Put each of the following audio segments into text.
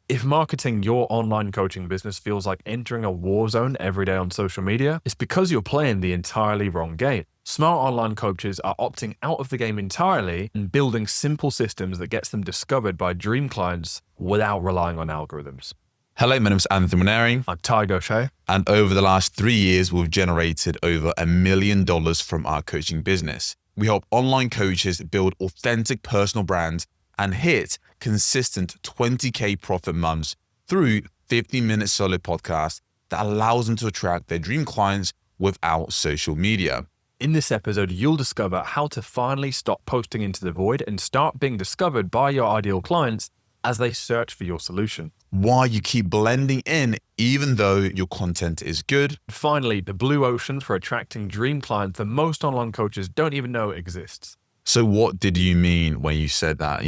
If marketing your online coaching business feels like entering a war zone every day on social media, it's because you're playing the entirely wrong game. Smart online coaches are opting out of the game entirely and building simple systems that gets them discovered by dream clients without relying on algorithms. Hello, my name is Anthony Moneri. I'm Tygo O'Shea. And over the last 3 years, we've generated over $1 million from our coaching business. We help online coaches build authentic personal brands and hit consistent 20K profit months through 15-minute solo podcasts that allows them to attract their dream clients without social media. In this episode, you'll discover how to finally stop posting into the void and start being discovered by your ideal clients as they search for your solution. Why you keep blending in even though your content is good. Finally, the blue ocean for attracting dream clients that most online coaches don't even know exists. So what did you mean when you said that,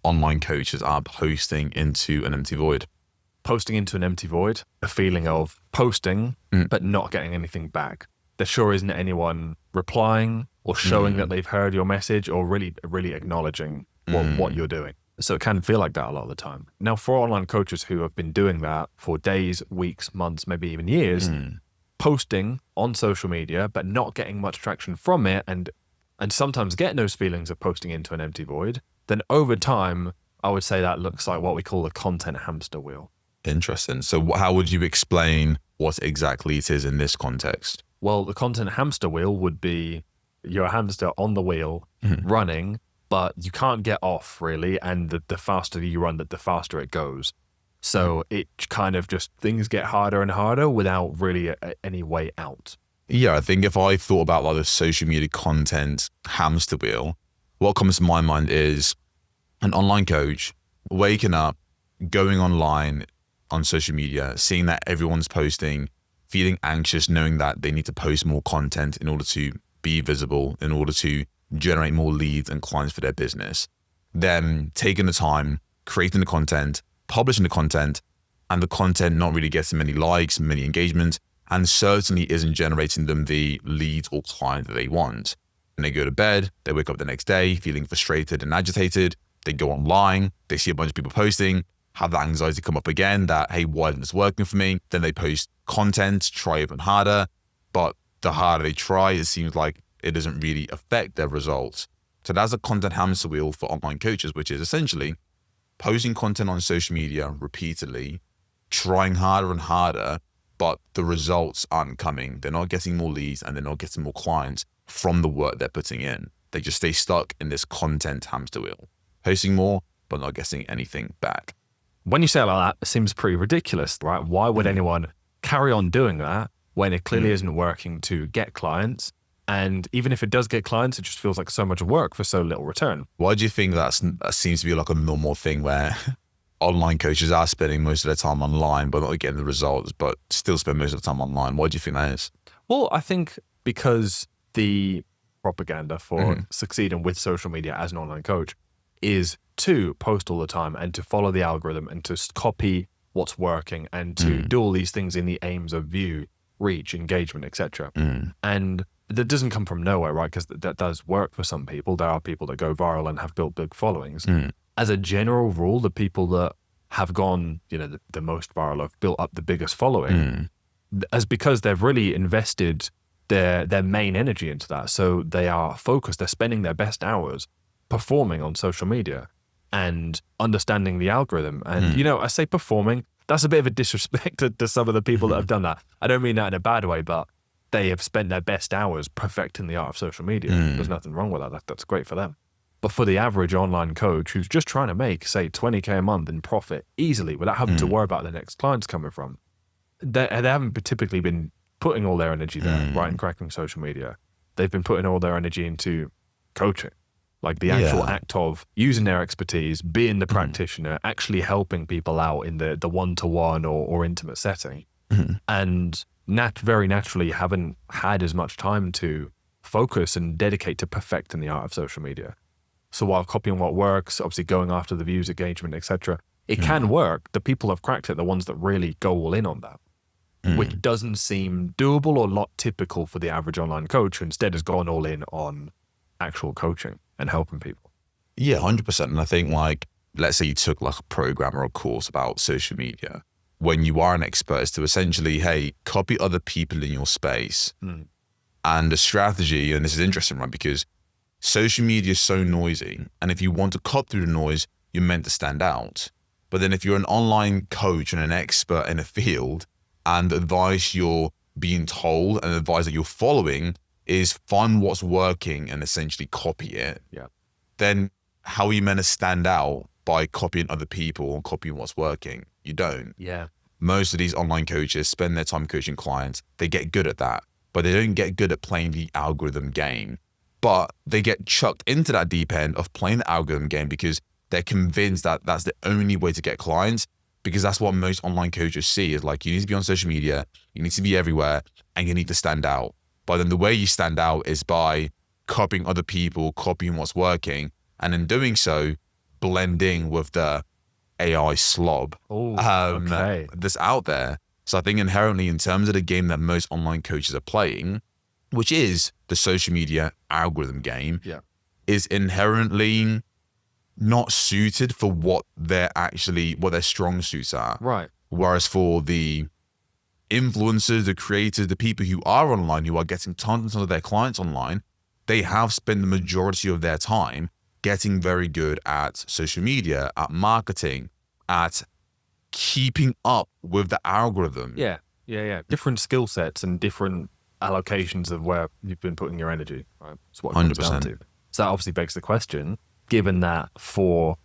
online coaches are posting into an empty void? Posting into an empty void, a feeling of posting, but not getting anything back. There sure isn't anyone replying or showing that they've heard your message or really acknowledging what you're doing. So it can feel like that a lot of the time. Now, for online coaches who have been doing that for days, weeks, months, maybe even years, posting on social media, but not getting much traction from it and sometimes getting those feelings of posting into an empty void, then over time, I would say that looks like what we call the content hamster wheel. Interesting. So how would you explain what exactly it is in this context? Well, the content hamster wheel would be you're a hamster on the wheel running, but you can't get off really. And the faster you run, the faster it goes. So it kind of just, things get harder and harder without really any way out. Yeah, I think if I thought about like the social media content hamster wheel, what comes to my mind is an online coach waking up, going online on social media, seeing that everyone's posting, feeling anxious, knowing that they need to post more content in order to be visible, in order to generate more leads and clients for their business. Then taking the time, creating the content, publishing the content, and the content not really getting many likes, many engagements, and certainly isn't generating them the leads or client that they want. And they go to bed, they wake up the next day feeling frustrated and agitated. They go online, they see a bunch of people posting, have that anxiety come up again that, hey, why isn't this working for me? Then they post content, try even harder, but the harder they try, it seems like it doesn't really affect their results. So that's a content hamster wheel for online coaches, which is essentially posting content on social media repeatedly, trying harder and harder, but the results aren't coming. They're not getting more leads and they're not getting more clients from the work they're putting in. They just stay stuck in this content hamster wheel, posting more, but not getting anything back. When you say it like that, it seems pretty ridiculous, right? Why would anyone carry on doing that when it clearly isn't working to get clients? And even if it does get clients, it just feels like so much work for so little return. Why do you think that seems to be like a normal thing where online coaches are spending most of their time online, but not getting the results, but still spend most of the time online? Why do you think that is? Well, I think because the propaganda for succeeding with social media as an online coach is to post all the time and to follow the algorithm and to copy what's working and to do all these things in the aims of view, reach, engagement, etc. And that doesn't come from nowhere, right? Because that does work for some people. There are people that go viral and have built big followings. As a general rule, the people that have gone, the most viral, have built up the biggest following, as because they've really invested their main energy into that. So they are focused, they're spending their best hours performing on social media and understanding the algorithm. And, I say performing, that's a bit of a disrespect to some of the people that have done that. I don't mean that in a bad way, but they have spent their best hours perfecting the art of social media. There's nothing wrong with that. That's great for them. But for the average online coach who's just trying to make, say, 20K a month in profit easily without having to worry about the next clients coming from, they haven't typically been putting all their energy there, right, and cracking social media. They've been putting all their energy into coaching, like the actual act of using their expertise, being the practitioner, actually helping people out in the one-to-one or intimate setting. And very naturally haven't had as much time to focus and dedicate to perfecting the art of social media. So while copying what works, obviously going after the views, engagement, etc., it can work. The people who have cracked it, the ones that really go all in on that, which doesn't seem doable or not typical for the average online coach who instead has gone all in on actual coaching and helping people. Yeah, 100%. And I think let's say you took like a program or a course about social media, when you are an expert, is to essentially, hey, copy other people in your space. And the strategy, and this is interesting, right? Because social media is so noisy. And if you want to cut through the noise, you're meant to stand out. But then if you're an online coach and an expert in a field, and the advice you're being told and the advice that you're following is find what's working and essentially copy it, then how are you meant to stand out by copying other people and copying what's working? You don't. Most of these online coaches spend their time coaching clients. They get good at that, but they don't get good at playing the algorithm game. But they get chucked into that deep end of playing the algorithm game because they're convinced that that's the only way to get clients, because that's what most online coaches see is like, you need to be on social media, you need to be everywhere, and you need to stand out. But then the way you stand out is by copying other people, copying what's working, and in doing so, blending with the AI slob that's out there. So I think inherently, in terms of the game that most online coaches are playing, which is the social media algorithm game, is inherently not suited for what their strong suits are. Right. Whereas for the influencers, the creators, the people who are online, who are getting tons of their clients online, they have spent the majority of their time getting very good at social media, at marketing, at keeping up with the algorithm. Yeah. Different skill sets and different allocations of where you've been putting your energy. Right. That's what it comes down to. So that obviously begs the question, given that for,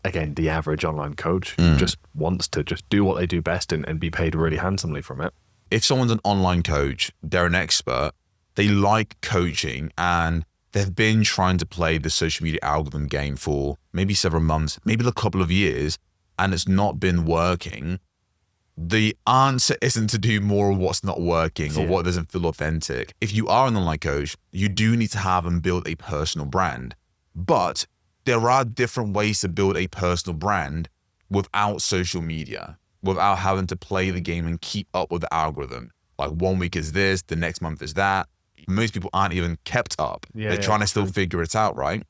again, the average online coach who just wants to just do what they do best and be paid really handsomely from it. If someone's an online coach, they're an expert, they like coaching, and they've been trying to play the social media algorithm game for maybe several months, maybe a couple of years, and it's not been working, the answer isn't to do more of what's not working or what doesn't feel authentic. If you are an online coach, you do need to have and build a personal brand. But there are different ways to build a personal brand without social media, without having to play the game and keep up with the algorithm. Like 1 week is this, the next month is that. Most people aren't even kept up. They're trying to still figure it out, right?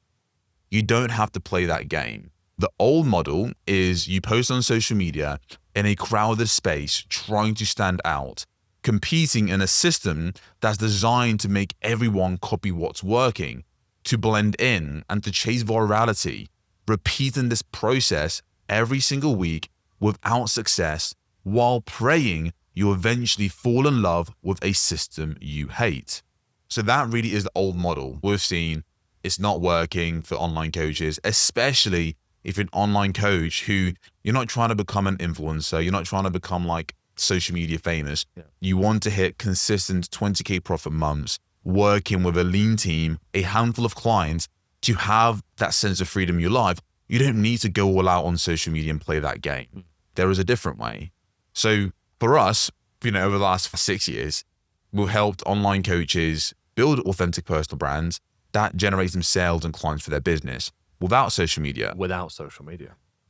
You don't have to play that game. The old model is you post on social media in a crowded space, trying to stand out, competing in a system that's designed to make everyone copy what's working, to blend in and to chase virality, repeating this process every single week without success, while praying you eventually fall in love with a system you hate. So that really is the old model. We've seen it's not working for online coaches, especially if you're an online coach who you're not trying to become an influencer, you're not trying to become like social media famous. You want to hit consistent 20K profit months, working with a lean team, a handful of clients to have that sense of freedom in your life. You don't need to go all out on social media and play that game. There is a different way. So for us, over the last 6 years, we've helped online coaches build authentic personal brands that generate them sales and clients for their business without social media.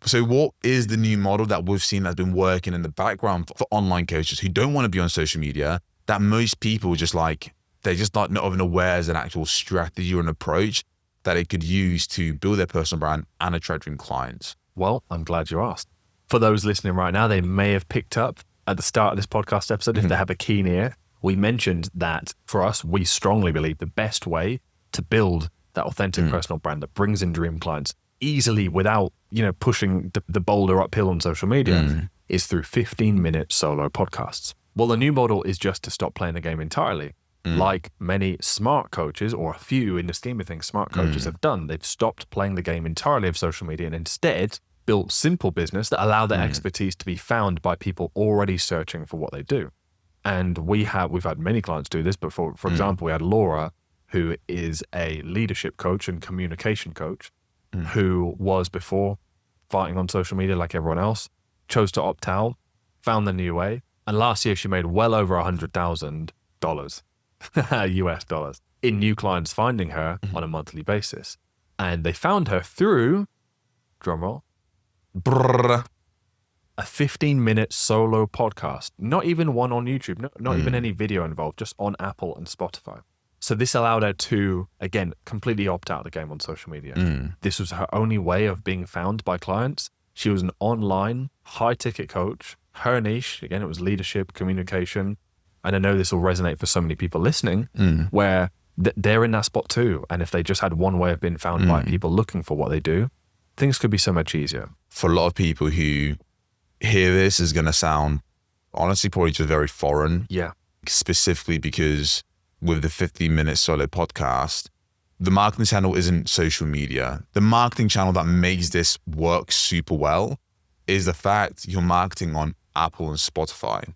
So what is the new model that we've seen that's been working in the background for online coaches who don't want to be on social media, that most people they're just not even aware as an actual strategy or an approach that they could use to build their personal brand and attract dream clients? Well, I'm glad you asked. For those listening right now, they may have picked up at the start of this podcast episode, if they have a keen ear, we mentioned that for us, we strongly believe the best way to build that authentic personal brand that brings in dream clients easily without, pushing the boulder uphill on social media is through 15-minute solo podcasts. Well, the new model is just to stop playing the game entirely. Like many smart coaches, or a few in the scheme of things, smart coaches have done. They've stopped playing the game entirely of social media and instead built simple business that allow their expertise to be found by people already searching for what they do. And we've had many clients do this, but for example, we had Laura, who is a leadership coach and communication coach, who was before fighting on social media like everyone else, chose to opt out, found the new way. And last year she made well over $100,000 US dollars in new clients finding her on a monthly basis. And they found her through, drumroll, a 15-minute solo podcast, not even one on YouTube, not even any video involved, just on Apple and Spotify. So this allowed her to, again, completely opt out of the game on social media. This was her only way of being found by clients. She was an online, high-ticket coach. Her niche, again, it was leadership, communication. And I know this will resonate for so many people listening, where they're in that spot too. And if they just had one way of being found by people looking for what they do, things could be so much easier. For a lot of people who hear this, is going to sound, honestly, probably just very foreign. Yeah. Specifically because with the 15-minute solo podcast, the marketing channel isn't social media. The marketing channel that makes this work super well is the fact you're marketing on Apple and Spotify.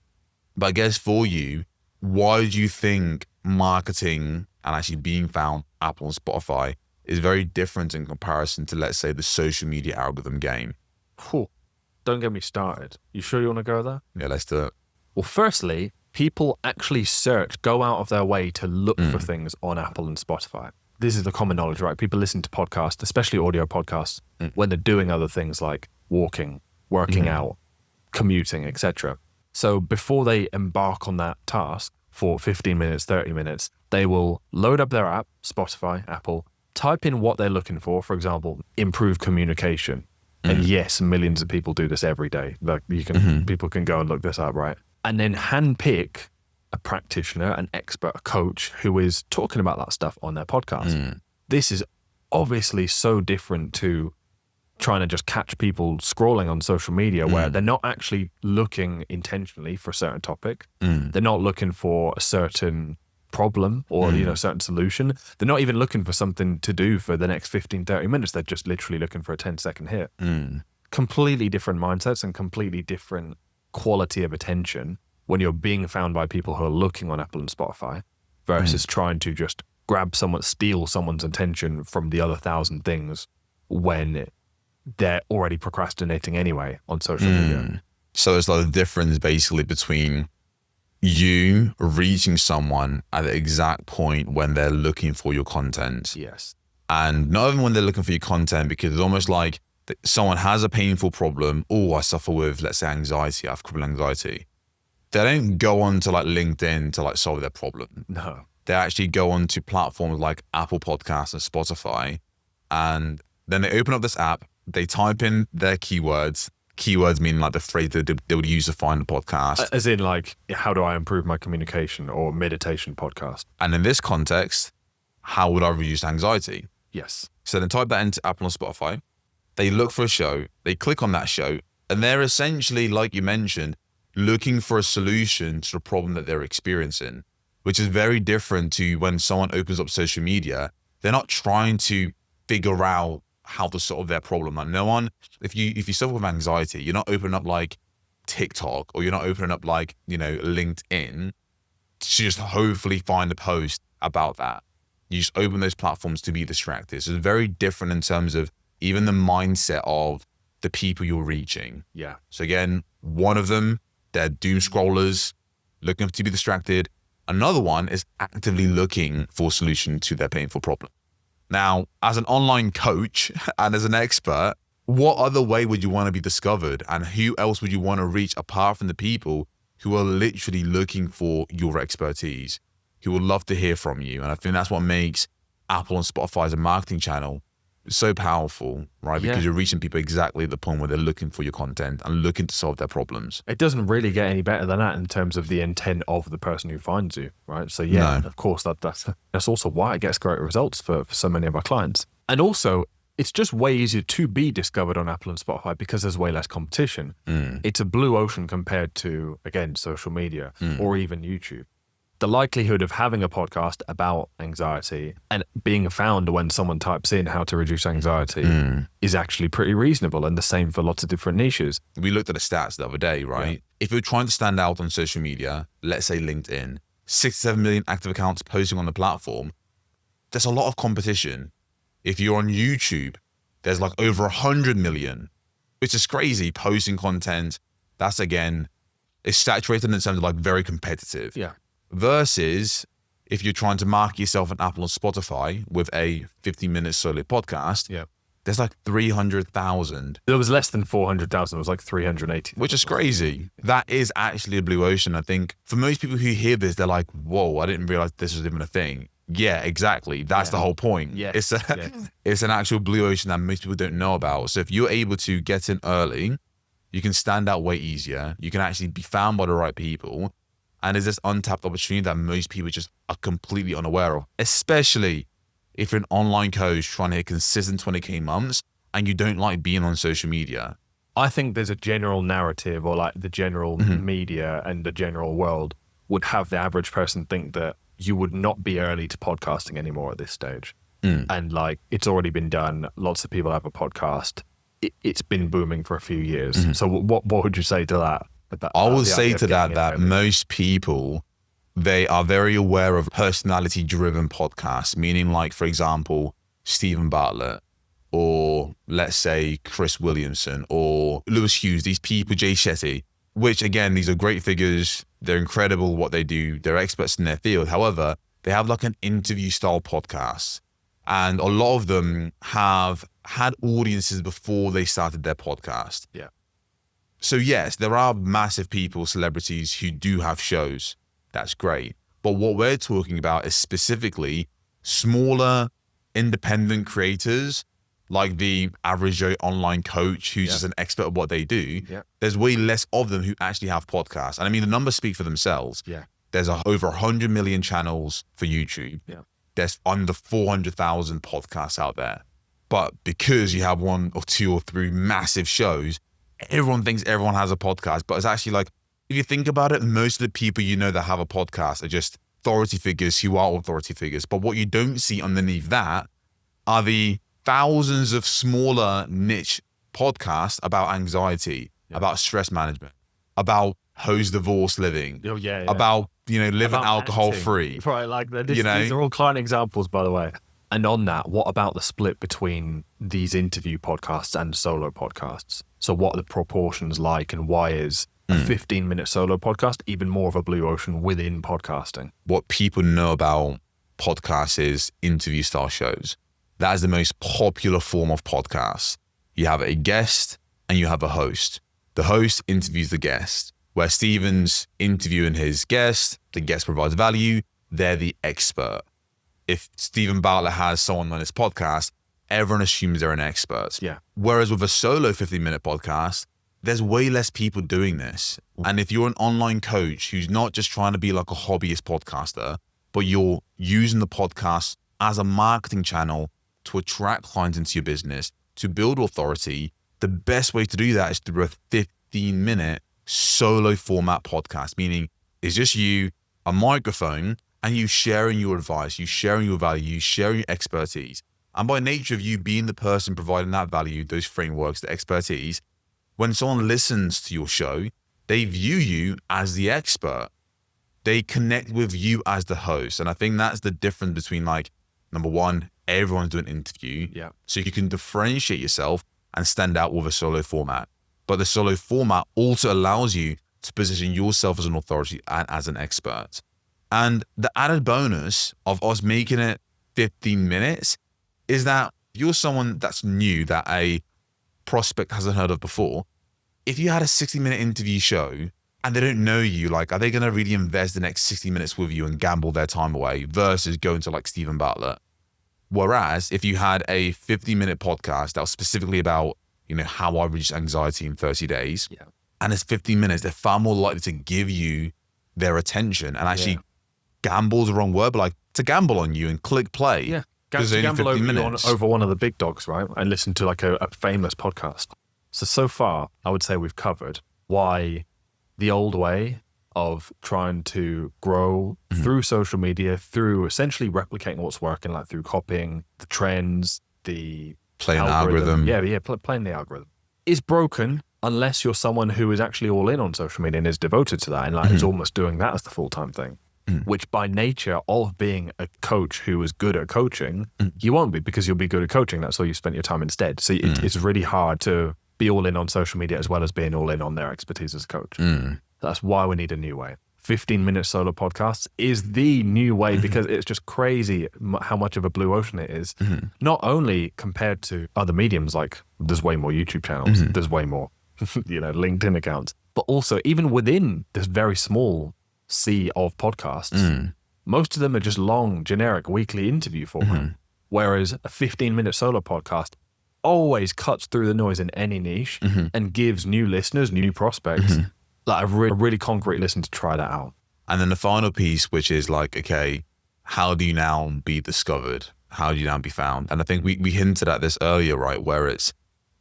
But I guess for you, why do you think marketing and actually being found Apple and Spotify is very different in comparison to, let's say, the social media algorithm game? Whew. Don't get me started. You sure you want to go there? Yeah, let's do it. Well, firstly, people actually go out of their way to look for things on Apple and Spotify. This is the common knowledge, right? People listen to podcasts, especially audio podcasts, when they're doing other things like walking, working out, commuting, etc. So before they embark on that task for 15 minutes, 30 minutes, they will load up their app, Spotify, Apple, type in what they're looking for example, improve communication. And yes, millions of people do this every day. Like people can go and look this up, right? And then handpick a practitioner, an expert, a coach who is talking about that stuff on their podcast. This is obviously so different to trying to just catch people scrolling on social media where they're not actually looking intentionally for a certain topic. They're not looking for a certain problem or certain solution. They're not even looking for something to do for the next 15, 30 minutes. They're just literally looking for a 10-second hit. Completely different mindsets and completely different quality of attention when you're being found by people who are looking on Apple and Spotify versus trying to just steal someone's attention from the other 1,000 things when they're already procrastinating anyway on social media. So it's like the difference basically between you reaching someone at the exact point when they're looking for your content. Yes. And not even when they're looking for your content, because it's almost like someone has a painful problem. Oh, I suffer with, let's say, anxiety. I have crippling anxiety. They don't go on to like LinkedIn to like solve their problem. No. They actually go on to platforms like Apple Podcasts and Spotify. And then they open up this app, they type in their keywords meaning like the phrase that they would use to find the podcast. As in like, how do I improve my communication or meditation podcast? And in this context, how would I reduce anxiety? Yes. So then type that into Apple and Spotify. They look for a show, they click on that show, and they're essentially, like you mentioned, looking for a solution to the problem that they're experiencing, which is very different to when someone opens up social media. They're not trying to figure out how to solve their problem. Like no one, if you suffer with anxiety, you're not opening up like TikTok or you're not opening up like, LinkedIn to just hopefully find a post about that. You just open those platforms to be distracted. So it's very different in terms of even the mindset of the people you're reaching. Yeah. So again, one of them, they're doom scrollers looking to be distracted. Another one is actively looking for a solution to their painful problem. Now, as an online coach and as an expert, what other way would you want to be discovered? And who else would you want to reach apart from the people who are literally looking for your expertise, who would love to hear from you? And I think that's what makes Apple and Spotify as a marketing channel so powerful, right? Because you're reaching people exactly at the point where they're looking for your content and looking to solve their problems. It doesn't really get any better than that in terms of the intent of the person who finds you, right? So of course, that's also why it gets great results for so many of our clients. And also, it's just way easier to be discovered on Apple and Spotify because there's way less competition. It's a blue ocean compared to, again, social media or even YouTube. The likelihood of having a podcast about anxiety and being found when someone types in how to reduce anxiety is actually pretty reasonable, and the same for lots of different niches. We looked at the stats the other day, right? Yeah. If you're trying to stand out on social media, let's say LinkedIn, 67 million active accounts posting on the platform, there's a lot of competition. If you're on YouTube, there's like over 100 million, which is crazy, posting content. That's, again, it's saturated in terms of like very competitive. Yeah. Versus if you're trying to market yourself on Apple and Spotify with a 15-minute solo podcast, there's like 300,000. There was less than 400,000. It was like 380. Which is crazy. That is actually a blue ocean. I think for most people who hear this, they're like, whoa, I didn't realize this was even a thing. Yeah, exactly. That's the whole point. Yeah. It's an actual blue ocean that most people don't know about. So if you're able to get in early, you can stand out way easier. You can actually be found by the right people. And there's this untapped opportunity that most people just are completely unaware of, especially if you're an online coach trying to hit consistent 20K months and you don't like being on social media. I think there's a general narrative, or like the general media and the general world would have the average person think that you would not be early to podcasting anymore at this stage. And like, it's already been done. Lots of people have a podcast. It's been booming for a few years. So what would you say to that? I will say to that most people, they are very aware of personality-driven podcasts, meaning like, for example, Stephen Bartlett, or let's say Chris Williamson, or Lewis Hughes, these people, Jay Shetty, which again, these are great figures. They're incredible what they do. They're experts in their field. However, they have like an interview style podcast. And a lot of them have had audiences before they started their podcast. Yeah. So yes, there are massive people, celebrities who do have shows. That's great. But what we're talking about is specifically smaller, independent creators, like the average Joe online coach who's just an expert at what they do. There's way less of them who actually have podcasts. And I mean, the numbers speak for themselves. There's over 100 million channels for YouTube. There's under 400,000 podcasts out there. But because you have one or two or three massive shows, everyone thinks everyone has a podcast. But it's actually like, if you think about it, most of the people you know that have a podcast are just authority figures who are authority figures. But what you don't see underneath that are the thousands of smaller niche podcasts about anxiety, about stress management, about post-divorce living, about, living alcohol-free. Right, like these are all client examples, by the way. And on that, what about the split between these interview podcasts and solo podcasts? So what are the proportions like, and why is a 15-minute solo podcast even more of a blue ocean within podcasting? What people know about podcasts is interview style shows. That is the most popular form of podcast. You have a guest and you have a host. The host interviews the guest, where Stephen's interviewing his guest, the guest provides value, they're the expert. If Stephen Bartlett has someone on his podcast, everyone assumes they're an expert. Whereas with a solo 15-minute podcast, there's way less people doing this. And if you're an online coach who's not just trying to be like a hobbyist podcaster, but you're using the podcast as a marketing channel to attract clients into your business, to build authority, the best way to do that is through a 15-minute solo format podcast, meaning it's just you, a microphone, and you sharing your advice, you sharing your value, you sharing your expertise. And by nature of you being the person providing that value, those frameworks, the expertise, when someone listens to your show, they view you as the expert. They connect with you as the host. And I think that's the difference between, like, number one, everyone's doing an interview. So you can differentiate yourself and stand out with a solo format. But the solo format also allows you to position yourself as an authority and as an expert. And the added bonus of us making it 15 minutes is that you're someone that's new, that a prospect hasn't heard of before. If you had a 60-minute interview show and they don't know you, like, are they going to really invest the next 60 minutes with you and gamble their time away versus going to like Stephen Bartlett? Whereas if you had a 50-minute podcast that was specifically about, how I reduced anxiety in 30 days, and it's 15 minutes, they're far more likely to give you their attention and actually gamble is the wrong word, but like to gamble on you and click play. Gamble over one of the big dogs, right? And listen to like a famous podcast. So far, I would say we've covered why the old way of trying to grow through social media, through essentially replicating what's working, like through copying the trends, the playing algorithm. Playing the algorithm is broken unless you're someone who is actually all in on social media and is devoted to that and like is almost doing that as the full-time thing. Which by nature of being a coach who is good at coaching, you won't be, because you'll be good at coaching. That's where you spent your time instead. So it's really hard to be all in on social media as well as being all in on their expertise as a coach. That's why we need a new way. 15-minute solo podcasts is the new way, because it's just crazy how much of a blue ocean it is. Not only compared to other mediums, like there's way more YouTube channels, there's way more, LinkedIn accounts, but also even within this very small sea of podcasts, Most of them are just long, generic weekly interview format. Whereas a 15-minute solo podcast always cuts through the noise in any niche and gives new listeners, new prospects, like a really concrete listen to try that out. And then the final piece, which is like, okay, how do you now be discovered? How do you now be found? And I think we hinted at this earlier, right? Where it's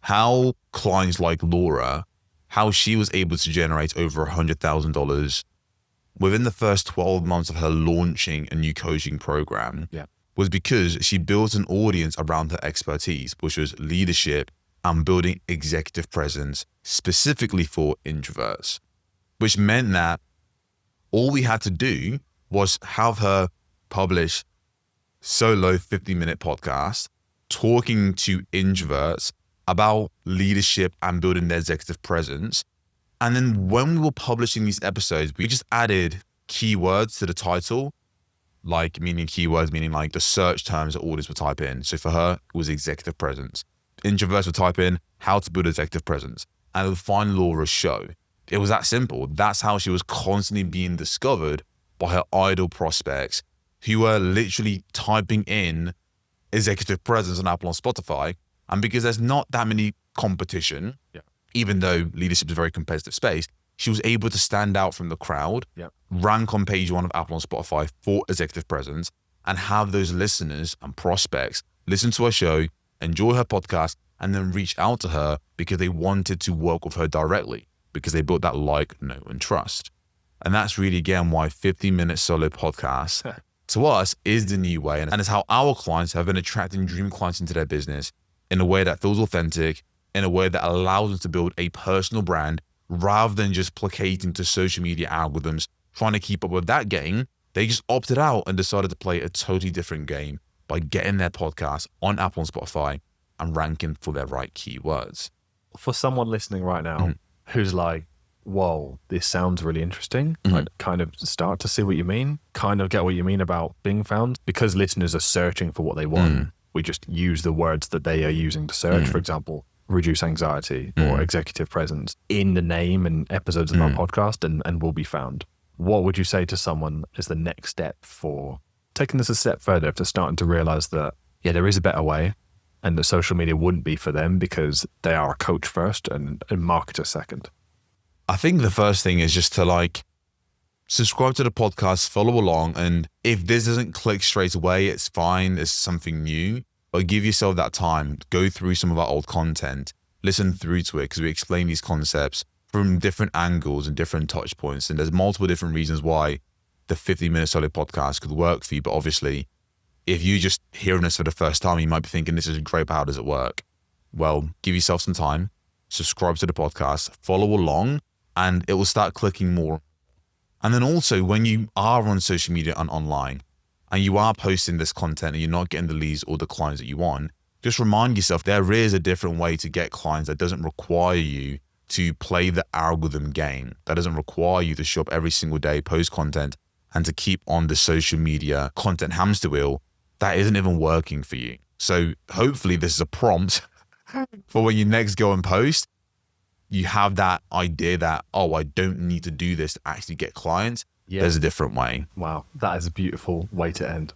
how clients like Laura, how she was able to generate over $100,000 within the first 12 months of her launching a new coaching program. Yeah. Was because she built an audience around her expertise, which was leadership and building executive presence specifically for introverts, which meant that all we had to do was have her publish solo 50-minute podcast talking to introverts about leadership and building their executive presence. And then when we were publishing these episodes, we just added keywords to the title, like meaning keywords, meaning like the search terms that audience would type in. So for her, it was executive presence. Introverts would type in how to build executive presence and it would find Laura's show. It was that simple. That's how she was constantly being discovered by her ideal prospects who were literally typing in executive presence on Apple and Spotify. And because there's not that many competition, even though leadership is a very competitive space, she was able to stand out from the crowd, rank on page 1 of Apple and Spotify for executive presence, and have those listeners and prospects listen to her show, enjoy her podcast, and then reach out to her because they wanted to work with her directly because they built that like, know, and trust. And that's really, again, why 50-minute solo podcast to us is the new way. And it's how our clients have been attracting dream clients into their business in a way that feels authentic, in a way that allows them to build a personal brand rather than just placating to social media algorithms, trying to keep up with that game. They just opted out and decided to play a totally different game by getting their podcast on Apple and Spotify and ranking for their right keywords. For someone listening right now who's like, whoa, this sounds really interesting, like kind of start to see what you mean, kind of get what you mean about being found, because listeners are searching for what they want. We just use the words that they are using to search. For example, reduce anxiety or executive presence in the name and episodes of our podcast and will be found. What would you say to someone as the next step for taking this a step further, to starting to realize that, there is a better way and that social media wouldn't be for them because they are a coach first and marketer second? I think the first thing is just to subscribe to the podcast, follow along. And if this doesn't click straight away, it's fine. It's something new. But give yourself that time, go through some of our old content, listen through to it, because we explain these concepts from different angles and different touch points. And there's multiple different reasons why the 50-minute solo podcast could work for you. But obviously, if you just hearing this for the first time, you might be thinking, this is great, but how does it work? Well, give yourself some time, subscribe to the podcast, follow along, and it will start clicking more. And then also, when you are on social media and online, and you are posting this content and you're not getting the leads or the clients that you want, just remind yourself there is a different way to get clients that doesn't require you to play the algorithm game. That doesn't require you to show up every single day, post content, and to keep on the social media content hamster wheel that isn't even working for you. So hopefully this is a prompt for when you next go and post, you have that idea that, oh, I don't need to do this to actually get clients. There's a different way. Wow, that is a beautiful way to end.